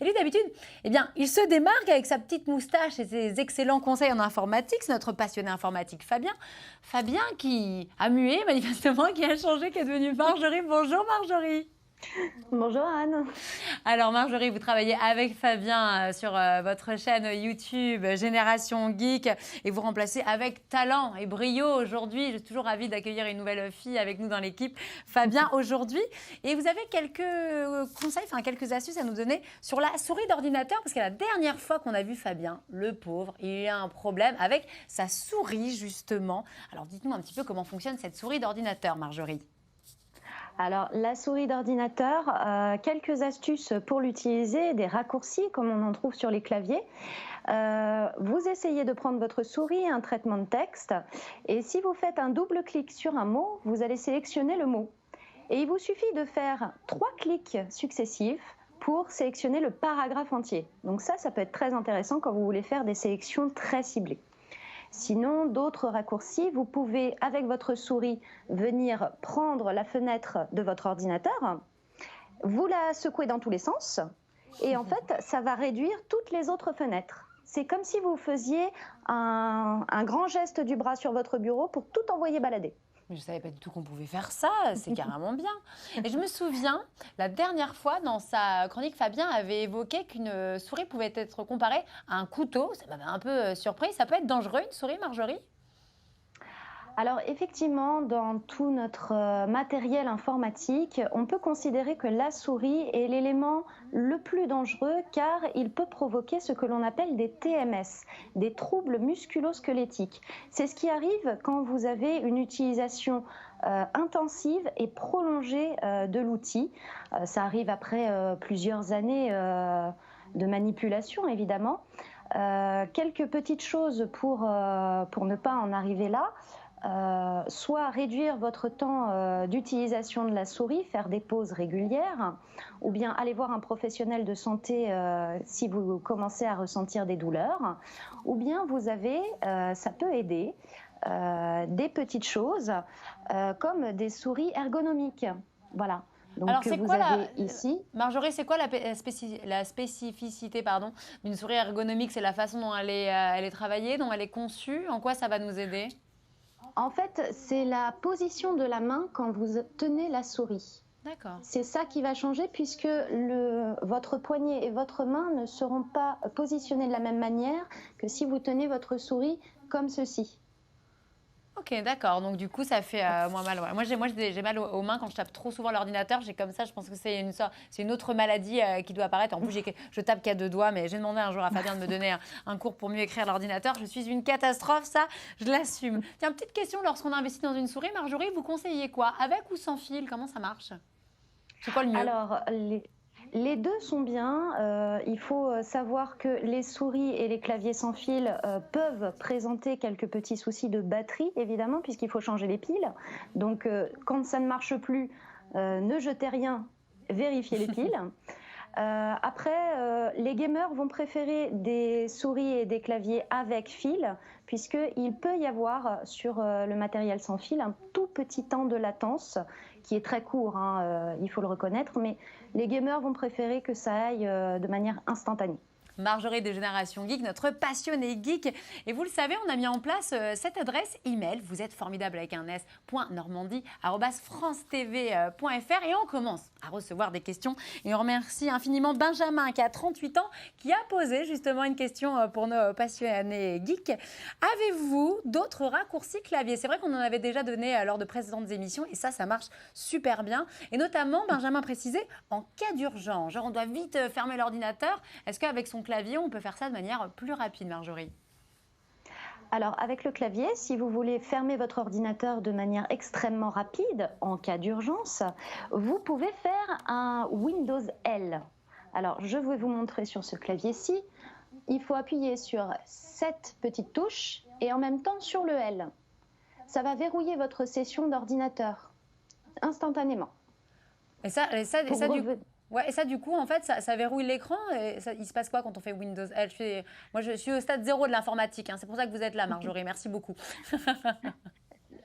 Et lui, d'habitude, eh bien, il se démarque avec sa petite moustache et ses excellents conseils en informatique. C'est notre passionné informatique, Fabien. Fabien qui a mué, manifestement, qui a changé, qui est devenu Marjorie. Bonjour Marjorie. Bonjour Anne. Alors Marjorie, vous travaillez avec Fabien sur votre chaîne YouTube Génération Geek et vous remplacez avec talent et brio aujourd'hui. Je suis toujours ravie d'accueillir une nouvelle fille avec nous dans l'équipe, Fabien aujourd'hui. Et vous avez quelques conseils, quelques astuces à nous donner sur la souris d'ordinateur parce que la dernière fois qu'on a vu Fabien, le pauvre, il a un problème avec sa souris justement. Alors dites-nous un petit peu comment fonctionne cette souris d'ordinateur, Marjorie. Alors, la souris d'ordinateur, quelques astuces pour l'utiliser, des raccourcis comme on en trouve sur les claviers. Vous essayez de prendre votre souris, un traitement de texte, et si vous faites un double clic sur un mot, vous allez sélectionner le mot. Et il vous suffit de faire 3 clics successifs pour sélectionner le paragraphe entier. Donc ça peut être très intéressant quand vous voulez faire des sélections très ciblées. Sinon, d'autres raccourcis, vous pouvez, avec votre souris, venir prendre la fenêtre de votre ordinateur, vous la secouez dans tous les sens, et en fait, ça va réduire toutes les autres fenêtres. C'est comme si vous faisiez un grand geste du bras sur votre bureau pour tout envoyer balader. Mais je ne savais pas du tout qu'on pouvait faire ça, c'est carrément bien. Et je me souviens, la dernière fois, dans sa chronique, Fabien avait évoqué qu'une souris pouvait être comparée à un couteau. Ça m'avait un peu surpris. Ça peut être dangereux, une souris, Marjorie ? Alors effectivement, dans tout notre matériel informatique, on peut considérer que la souris est l'élément le plus dangereux car il peut provoquer ce que l'on appelle des TMS, des troubles musculo-squelettiques. C'est ce qui arrive quand vous avez une utilisation intensive et prolongée de l'outil. Ça arrive après plusieurs années de manipulation évidemment. Quelques petites choses pour ne pas en arriver là. Soit réduire votre temps d'utilisation de la souris, faire des pauses régulières, ou bien aller voir un professionnel de santé si vous commencez à ressentir des douleurs, ou bien vous avez, ça peut aider, des petites choses comme des souris ergonomiques. Voilà. Donc, alors, c'est quoi ici. Marjorie, c'est quoi la spécificité d'une souris ergonomique? C'est la façon dont elle est travaillée, dont elle est conçue. En quoi ça va nous aider? En fait, c'est la position de la main quand vous tenez la souris. D'accord. C'est ça qui va changer puisque votre poignet et votre main ne seront pas positionnés de la même manière que si vous tenez votre souris comme ceci. Ok, d'accord. Donc, du coup, ça fait moins mal. Ouais. Moi, j'ai mal aux mains quand je tape trop souvent l'ordinateur. J'ai comme ça, je pense que c'est une autre maladie qui doit apparaître. En plus, je tape qu'à 2 doigts, mais j'ai demandé un jour à Fabien de me donner un cours pour mieux écrire l'ordinateur. Je suis une catastrophe, ça, je l'assume. Tiens, petite question, lorsqu'on investit dans une souris, Marjorie, vous conseillez quoi? Avec ou sans fil? Comment ça marche? C'est quoi le mieux? Alors, les deux sont bien. Il faut savoir que les souris et les claviers sans fil peuvent présenter quelques petits soucis de batterie, évidemment, puisqu'il faut changer les piles. Donc, quand ça ne marche plus, ne jetez rien, vérifiez les piles. Après, les gamers vont préférer des souris et des claviers avec fil, puisqu'il peut y avoir sur le matériel sans fil un tout petit temps de latence, qui est très court, il faut le reconnaître, mais les gamers vont préférer que ça aille de manière instantanée. Marjorie de Génération Geek, notre passionnée geek. Et vous le savez, on a mis en place cette adresse email. Vous êtes formidable avec un s.normandie@francetv.fr et on commence à recevoir des questions. Et on remercie infiniment Benjamin qui a 38 ans, qui a posé justement une question pour nos passionnés geeks. Avez-vous d'autres raccourcis clavier? C'est vrai qu'on en avait déjà donné lors de précédentes émissions et ça marche super bien. Et notamment, Benjamin précisait, en cas d'urgence, genre on doit vite fermer l'ordinateur. Est-ce qu'avec son clavier, on peut faire ça de manière plus rapide, Marjorie? Alors, avec le clavier, si vous voulez fermer votre ordinateur de manière extrêmement rapide, en cas d'urgence, vous pouvez faire un Windows L. Alors, je vais vous montrer sur ce clavier-ci. Il faut appuyer sur cette petite touche et en même temps sur le L. Ça va verrouiller votre session d'ordinateur instantanément. Et ça du coup, en fait, ça verrouille l'écran. Et il se passe quoi quand on fait Windows L? Moi, je suis au stade 0 de l'informatique. C'est pour ça que vous êtes là, Marjorie. Merci beaucoup.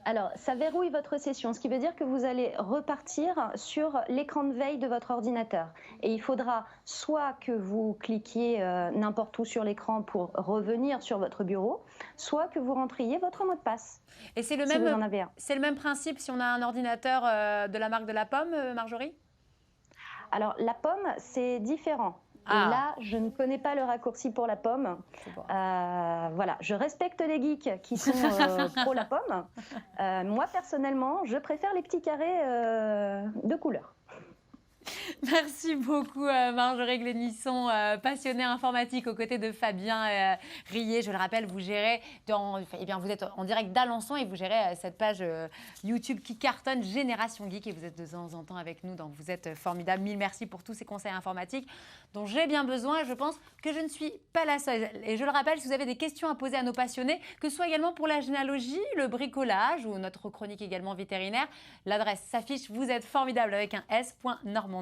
Alors, ça verrouille votre session, ce qui veut dire que vous allez repartir sur l'écran de veille de votre ordinateur. Et il faudra soit que vous cliquiez n'importe où sur l'écran pour revenir sur votre bureau, soit que vous rentriez votre mot de passe. Et c'est le si même, vous en avez un. c'est le même principe si on a un ordinateur de la marque de la pomme, Marjorie? Alors, la pomme, c'est différent. Ah. Et là, je ne connais pas le raccourci pour la pomme. Bon. Voilà, je respecte les geeks qui sont pro la pomme. Moi, personnellement, je préfère les petits carrés de couleur. Merci beaucoup Marjorie Glénisson, passionnée informatique aux côtés de Fabien Rillet. Je le rappelle, vous gérez, vous êtes en direct d'Alençon et vous gérez cette page YouTube qui cartonne Génération Geek et vous êtes de temps en temps avec nous, donc vous êtes formidable. Mille merci pour tous ces conseils informatiques dont j'ai bien besoin et je pense que je ne suis pas la seule. Et je le rappelle, si vous avez des questions à poser à nos passionnés, que ce soit également pour la généalogie, le bricolage ou notre chronique également vétérinaire, l'adresse s'affiche, vous êtes formidable avec un s.normandie@francetv.fr.